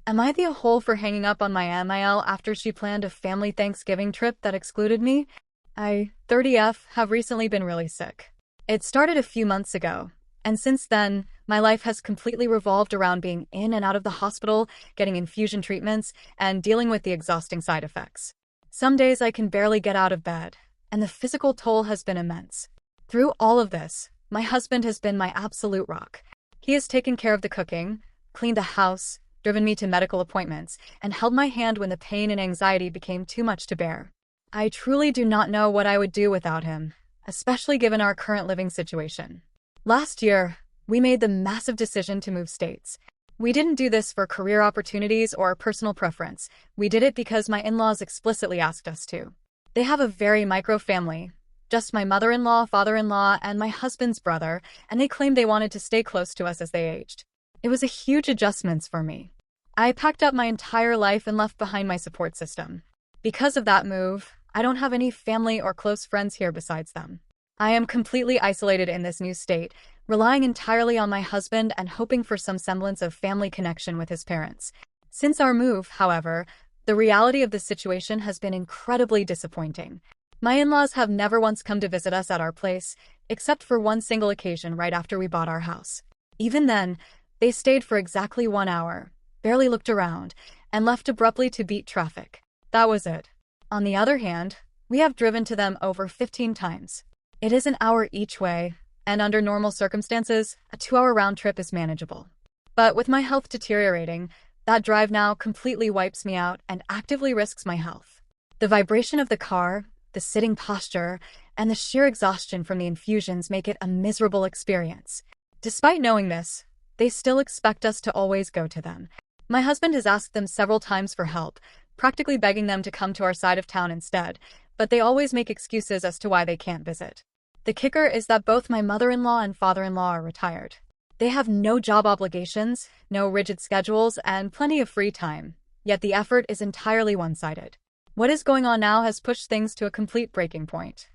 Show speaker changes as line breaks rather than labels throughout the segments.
Am I the a-hole for hanging up on my MIL after she planned a family Thanksgiving trip that excluded me? I, 30F, have recently been really sick. It started a few months ago, and since then, my life has completely revolved around being in and out of the hospital, getting infusion treatments, and dealing with the exhausting side effects. Some days I can barely get out of bed, and the physical toll has been immense. Through all of this, my husband has been my absolute rock. He has taken care of the cooking, cleaned the house, driven me to medical appointments, and held my hand when the pain and anxiety became too much to bear. I truly do not know what I would do without him, especially given our current living situation. Last year, we made the massive decision to move states. We didn't do this for career opportunities or personal preference. We did it because my in-laws explicitly asked us to. They have a very micro family, just my mother-in-law, father-in-law, and my husband's brother, and they claimed they wanted to stay close to us as they aged. It was a huge adjustment for me. I packed up my entire life and left behind my support system. Because of that move, I don't have any family or close friends here besides them. I am completely isolated in this new state, relying entirely on my husband and hoping for some semblance of family connection with his parents. Since our move, however, the reality of the situation has been incredibly disappointing. My in-laws have never once come to visit us at our place, except for one single occasion right after we bought our house. Even then, they stayed for exactly 1 hour, barely looked around, and left abruptly to beat traffic. That was it. On the other hand, we have driven to them over 15 times. It is an hour each way, and under normal circumstances, a 2-hour round trip is manageable. But with my health deteriorating, that drive now completely wipes me out and actively risks my health. The vibration of the car, the sitting posture, and the sheer exhaustion from the infusions make it a miserable experience. Despite knowing this, they still expect us to always go to them. My husband has asked them several times for help, practically begging them to come to our side of town instead, but they always make excuses as to why they can't visit. The kicker is that both my mother-in-law and father-in-law are retired. They have no job obligations, no rigid schedules, and plenty of free time, yet the effort is entirely one-sided. What is going on now has pushed things to a complete breaking point.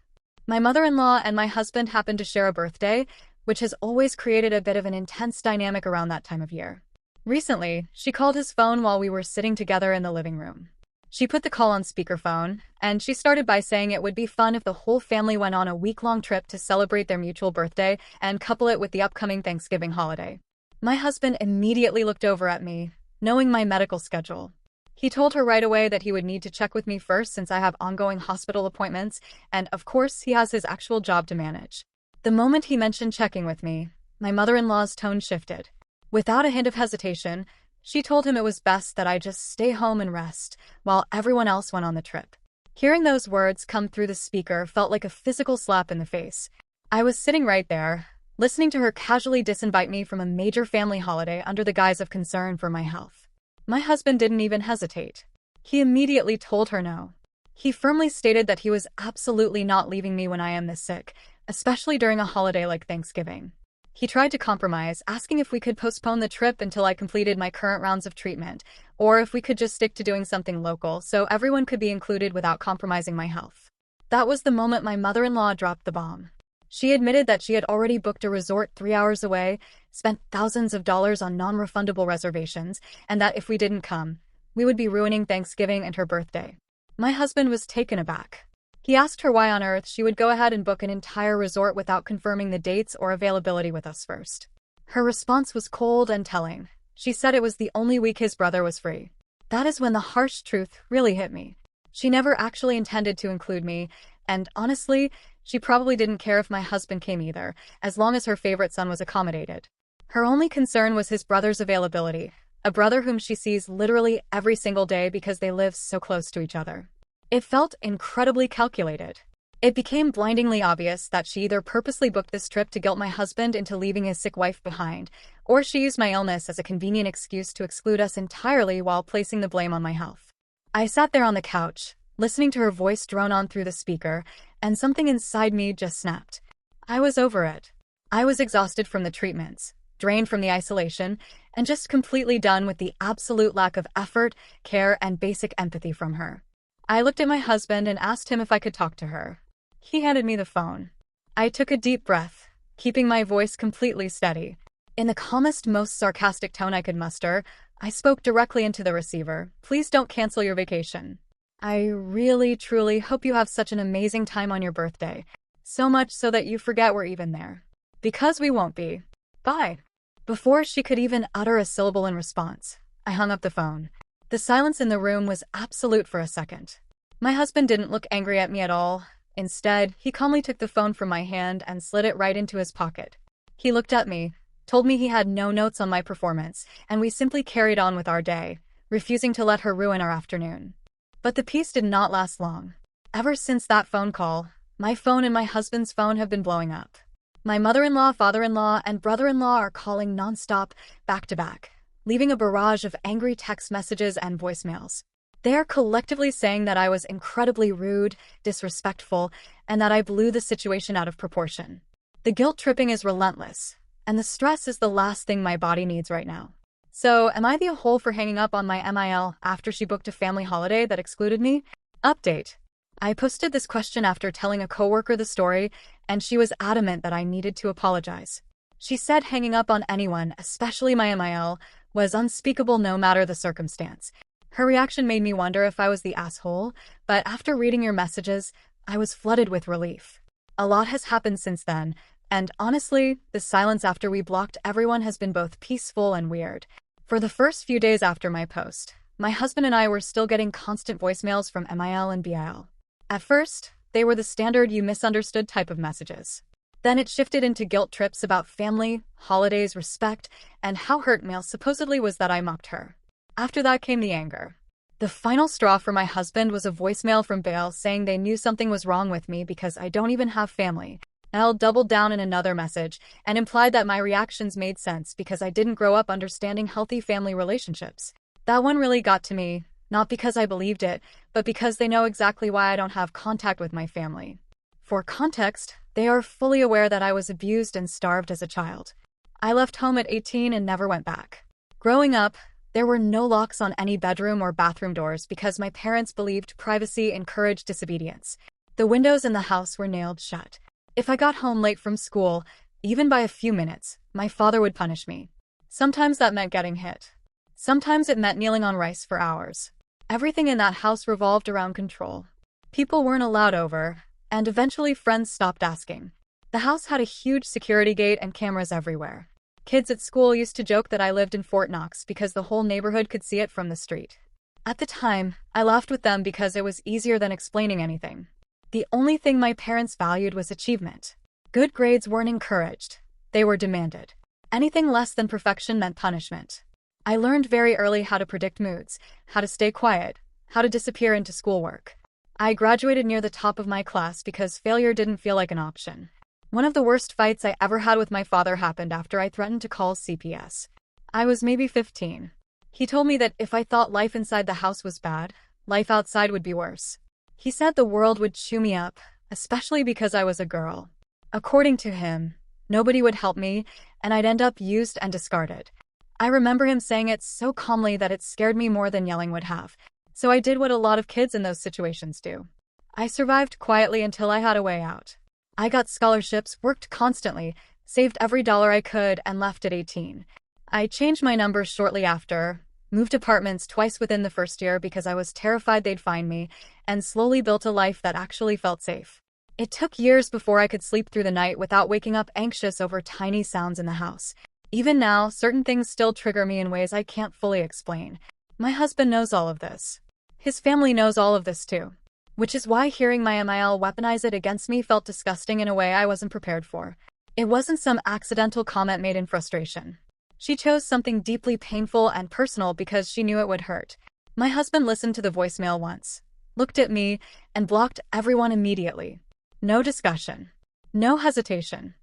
My mother-in-law and my husband happen to share a birthday, which has always created a bit of an intense dynamic around that time of year. Recently, she called his phone while we were sitting together in the living room. She put the call on speakerphone, and she started by saying it would be fun if the whole family went on a week-long trip to celebrate their mutual birthday and couple it with the upcoming Thanksgiving holiday. My husband immediately looked over at me, knowing my medical schedule. He told her right away that he would need to check with me first since I have ongoing hospital appointments, and of course he has his actual job to manage. The moment he mentioned checking with me, my mother-in-law's tone shifted. Without a hint of hesitation, she told him it was best that I just stay home and rest, while everyone else went on the trip. Hearing those words come through the speaker felt like a physical slap in the face. I was sitting right there, listening to her casually disinvite me from a major family holiday under the guise of concern for my health. My husband didn't even hesitate. He immediately told her no. He firmly stated that he was absolutely not leaving me when I am this sick, especially during a holiday like Thanksgiving. He tried to compromise, asking if we could postpone the trip until I completed my current rounds of treatment, or if we could just stick to doing something local so everyone could be included without compromising my health. That was the moment my mother-in-law dropped the bomb. She admitted that she had already booked a resort 3 hours away, spent thousands of dollars on non-refundable reservations, and that if we didn't come, we would be ruining Thanksgiving and her birthday. My husband was taken aback. He asked her why on earth she would go ahead and book an entire resort without confirming the dates or availability with us first. Her response was cold and telling. She said it was the only week his brother was free. That is when the harsh truth really hit me. She never actually intended to include me, and honestly, she probably didn't care if my husband came either, as long as her favorite son was accommodated. Her only concern was his brother's availability, a brother whom she sees literally every single day because they live so close to each other. It felt incredibly calculated. It became blindingly obvious that she either purposely booked this trip to guilt my husband into leaving his sick wife behind, or she used my illness as a convenient excuse to exclude us entirely while placing the blame on my health. I sat there on the couch, listening to her voice drone on through the speaker, and something inside me just snapped. I was over it. I was exhausted from the treatments, drained from the isolation, and just completely done with the absolute lack of effort, care, and basic empathy from her. I looked at my husband and asked him if I could talk to her. He handed me the phone. I took a deep breath, keeping my voice completely steady. In the calmest, most sarcastic tone I could muster, I spoke directly into the receiver. Please don't cancel your vacation. I really, truly hope you have such an amazing time on your birthday. So much so that you forget we're even there. Because we won't be. Bye. Before she could even utter a syllable in response, I hung up the phone. The silence in the room was absolute for a second. My husband didn't look angry at me at all. Instead, he calmly took the phone from my hand and slid it right into his pocket. He looked at me, told me he had no notes on my performance, and we simply carried on with our day, refusing to let her ruin our afternoon. But the peace did not last long. Ever since that phone call, my phone and my husband's phone have been blowing up. My mother-in-law, father-in-law, and brother-in-law are calling nonstop, back to back, leaving a barrage of angry text messages and voicemails. They are collectively saying that I was incredibly rude, disrespectful, and that I blew the situation out of proportion. The guilt tripping is relentless, and the stress is the last thing my body needs right now. So, am I the a-hole for hanging up on my MIL after she booked a family holiday that excluded me? Update. I posted this question after telling a coworker the story, and she was adamant that I needed to apologize. She said hanging up on anyone, especially my MIL, was unspeakable no matter the circumstance. Her reaction made me wonder if I was the asshole, but after reading your messages, I was flooded with relief. A lot has happened since then, and honestly, the silence after we blocked everyone has been both peaceful and weird. For the first few days after my post, my husband and I were still getting constant voicemails from MIL and BIL. At first, they were the standard you misunderstood type of messages. Then it shifted into guilt trips about family, holidays, respect, and how hurt mail supposedly was that I mocked her. After that came the anger. The final straw for my husband was a voicemail from BIL saying they knew something was wrong with me because I don't even have family. L doubled down in another message and implied that my reactions made sense because I didn't grow up understanding healthy family relationships. That one really got to me, not because I believed it, but because they know exactly why I don't have contact with my family. For context, they are fully aware that I was abused and starved as a child. I left home at 18 and never went back. Growing up, there were no locks on any bedroom or bathroom doors because my parents believed privacy encouraged disobedience. The windows in the house were nailed shut. If I got home late from school, even by a few minutes, my father would punish me. Sometimes that meant getting hit. Sometimes it meant kneeling on rice for hours. Everything in that house revolved around control. People weren't allowed over, and eventually friends stopped asking. The house had a huge security gate and cameras everywhere. Kids at school used to joke that I lived in Fort Knox because the whole neighborhood could see it from the street. At the time, I laughed with them because it was easier than explaining anything. The only thing my parents valued was achievement. Good grades weren't encouraged. They were demanded. Anything less than perfection meant punishment. I learned very early how to predict moods, how to stay quiet, how to disappear into schoolwork. I graduated near the top of my class because failure didn't feel like an option. One of the worst fights I ever had with my father happened after I threatened to call CPS. I was maybe 15. He told me that if I thought life inside the house was bad, life outside would be worse. He said the world would chew me up, especially because I was a girl. According to him, nobody would help me, and I'd end up used and discarded. I remember him saying it so calmly that it scared me more than yelling would have. So I did what a lot of kids in those situations do. I survived quietly until I had a way out. I got scholarships, worked constantly, saved every dollar I could, and left at 18. I changed my number shortly after, moved apartments twice within the first year because I was terrified they'd find me, and slowly built a life that actually felt safe. It took years before I could sleep through the night without waking up anxious over tiny sounds in the house. Even now, certain things still trigger me in ways I can't fully explain. My husband knows all of this. His family knows all of this too. Which is why hearing my MIL weaponize it against me felt disgusting in a way I wasn't prepared for. It wasn't some accidental comment made in frustration. She chose something deeply painful and personal because she knew it would hurt. My husband listened to the voicemail once, looked at me, and blocked everyone immediately. No discussion. No hesitation.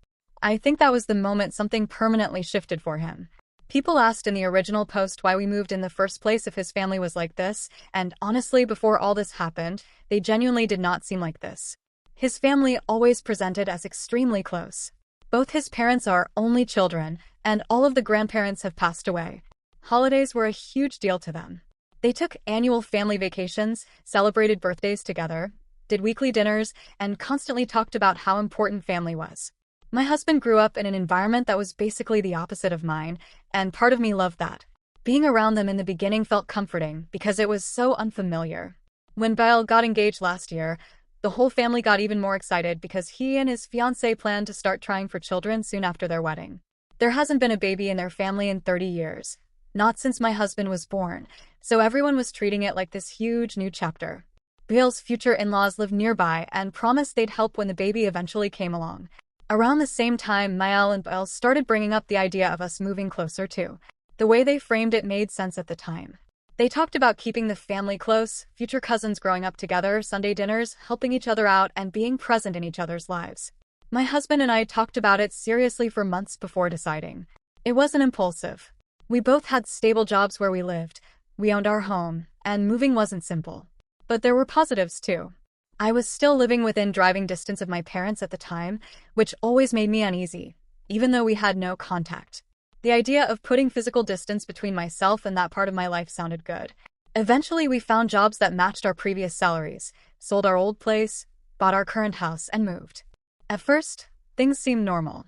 I think that was the moment something permanently shifted for him. People asked in the original post why we moved in the first place if his family was like this, and honestly, before all this happened, they genuinely did not seem like this. His family always presented as extremely close. Both his parents are only children, and all of the grandparents have passed away. Holidays were a huge deal to them. They took annual family vacations, celebrated birthdays together, did weekly dinners, and constantly talked about how important family was. My husband grew up in an environment that was basically the opposite of mine, and part of me loved that. Being around them in the beginning felt comforting because it was so unfamiliar. When Baal got engaged last year, the whole family got even more excited because he and his fiancée planned to start trying for children soon after their wedding. There hasn't been a baby in their family in 30 years, not since my husband was born, so everyone was treating it like this huge new chapter. Baal's future in-laws lived nearby and promised they'd help when the baby eventually came along. Around the same time, Mael and Baal started bringing up the idea of us moving closer too. The way they framed it made sense at the time. They talked about keeping the family close, future cousins growing up together, Sunday dinners, helping each other out, and being present in each other's lives. My husband and I talked about it seriously for months before deciding. It wasn't impulsive. We both had stable jobs where we lived, we owned our home, and moving wasn't simple. But there were positives too. I was still living within driving distance of my parents at the time, which always made me uneasy, even though we had no contact. The idea of putting physical distance between myself and that part of my life sounded good. Eventually, we found jobs that matched our previous salaries, sold our old place, bought our current house, and moved. At first, things seemed normal.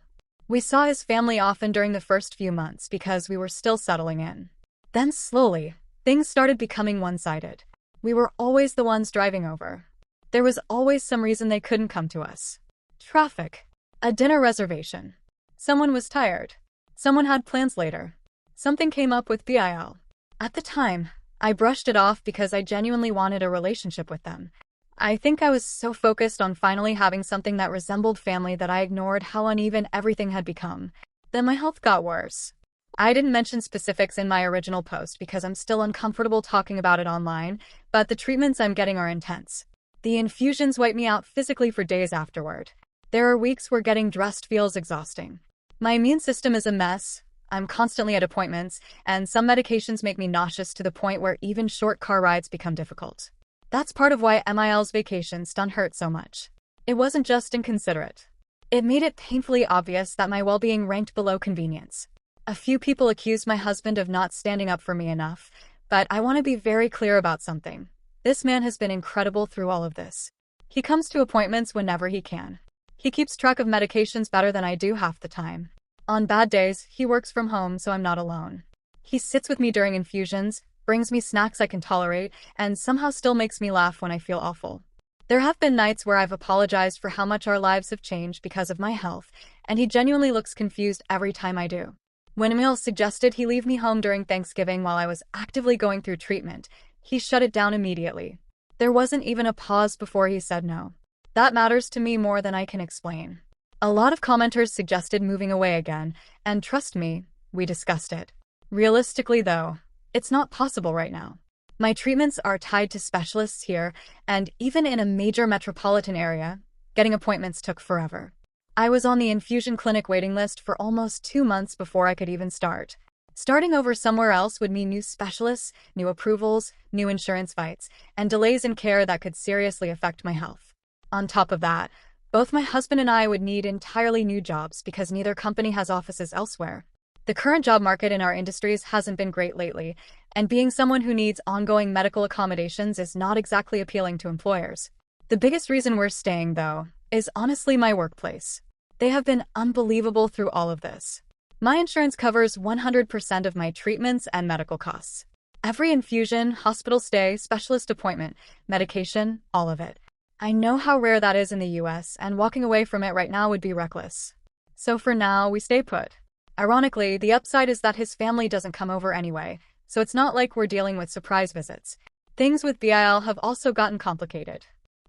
We saw his family often during the first few months because we were still settling in. Then slowly, things started becoming one-sided. We were always the ones driving over. There was always some reason they couldn't come to us. Traffic. A dinner reservation. Someone was tired. Someone had plans later. Something came up with BIL. At the time, I brushed it off because I genuinely wanted a relationship with them. I think I was so focused on finally having something that resembled family that I ignored how uneven everything had become. Then my health got worse. I didn't mention specifics in my original post because I'm still uncomfortable talking about it online, but the treatments I'm getting are intense. The infusions wipe me out physically for days afterward. There are weeks where getting dressed feels exhausting. My immune system is a mess, I'm constantly at appointments, and some medications make me nauseous to the point where even short car rides become difficult. That's part of why MIL's vacation stun hurt so much. It wasn't just inconsiderate. It made it painfully obvious that my well-being ranked below convenience. A few people accused my husband of not standing up for me enough, but I want to be very clear about something. This man has been incredible through all of this. He comes to appointments whenever he can. He keeps track of medications better than I do half the time. On bad days, he works from home, so I'm not alone. He sits with me during infusions, brings me snacks I can tolerate, and somehow still makes me laugh when I feel awful. There have been nights where I've apologized for how much our lives have changed because of my health, and he genuinely looks confused every time I do. When Emil suggested he leave me home during Thanksgiving while I was actively going through treatment, he shut it down immediately. There wasn't even a pause before he said no. That matters to me more than I can explain. A lot of commenters suggested moving away again, and trust me, we discussed it. Realistically though, it's not possible right now. My treatments are tied to specialists here, and even in a major metropolitan area, getting appointments took forever. I was on the infusion clinic waiting list for almost 2 months before I could even start. Starting over somewhere else would mean new specialists, new approvals, new insurance fights, and delays in care that could seriously affect my health. On top of that, both my husband and I would need entirely new jobs because neither company has offices elsewhere. The current job market in our industries hasn't been great lately, and being someone who needs ongoing medical accommodations is not exactly appealing to employers. The biggest reason we're staying, though, is honestly my workplace. They have been unbelievable through all of this. My insurance covers 100% of my treatments and medical costs. Every infusion, hospital stay, specialist appointment, medication, all of it. I know how rare that is in the US, and walking away from it right now would be reckless. So for now, we stay put. Ironically, the upside is that his family doesn't come over anyway, so it's not like we're dealing with surprise visits. Things with BIL have also gotten complicated.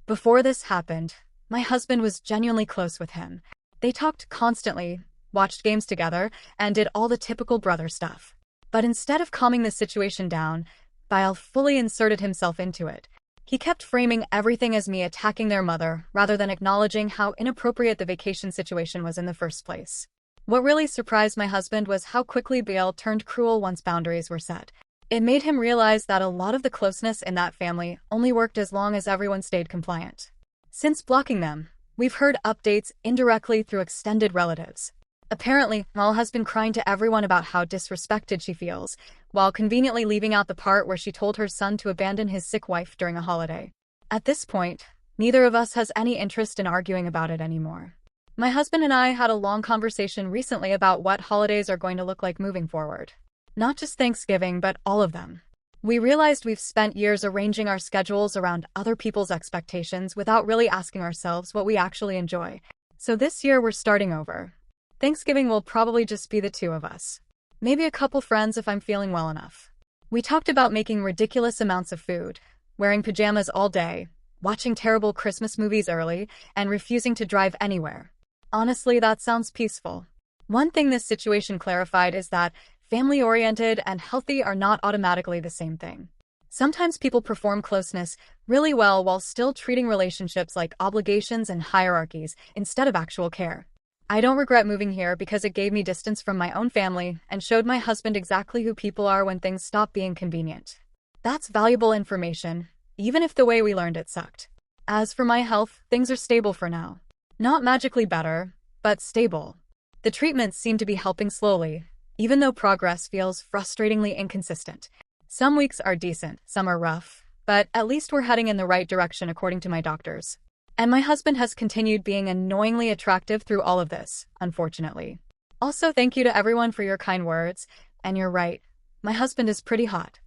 Before this happened, my husband was genuinely close with him. They talked constantly, watched games together, and did all the typical brother stuff. But instead of calming the situation down, BIL fully inserted himself into it. He kept framing everything as me attacking their mother, rather than acknowledging how inappropriate the vacation situation was in the first place. What really surprised my husband was how quickly BIL turned cruel once boundaries were set. It made him realize that a lot of the closeness in that family only worked as long as everyone stayed compliant. Since blocking them, we've heard updates indirectly through extended relatives. Apparently, Mal has been crying to everyone about how disrespected she feels, while conveniently leaving out the part where she told her son to abandon his sick wife during a holiday. At this point, neither of us has any interest in arguing about it anymore. My husband and I had a long conversation recently about what holidays are going to look like moving forward. Not just Thanksgiving, but all of them. We realized we've spent years arranging our schedules around other people's expectations without really asking ourselves what we actually enjoy. So this year we're starting over. Thanksgiving will probably just be the two of us. Maybe a couple friends if I'm feeling well enough. We talked about making ridiculous amounts of food, wearing pajamas all day, watching terrible Christmas movies early, and refusing to drive anywhere. Honestly, that sounds peaceful. One thing this situation clarified is that family-oriented and healthy are not automatically the same thing. Sometimes people perform closeness really well while still treating relationships like obligations and hierarchies instead of actual care. I don't regret moving here because it gave me distance from my own family and showed my husband exactly who people are when things stop being convenient. That's valuable information, even if the way we learned it sucked. As for my health, things are stable for now. Not magically better, but stable. The treatments seem to be helping slowly, even though progress feels frustratingly inconsistent. Some weeks are decent, some are rough, but at least we're heading in the right direction according to my doctors. And my husband has continued being annoyingly attractive through all of this, unfortunately. Also, thank you to everyone for your kind words, and you're right, my husband is pretty hot.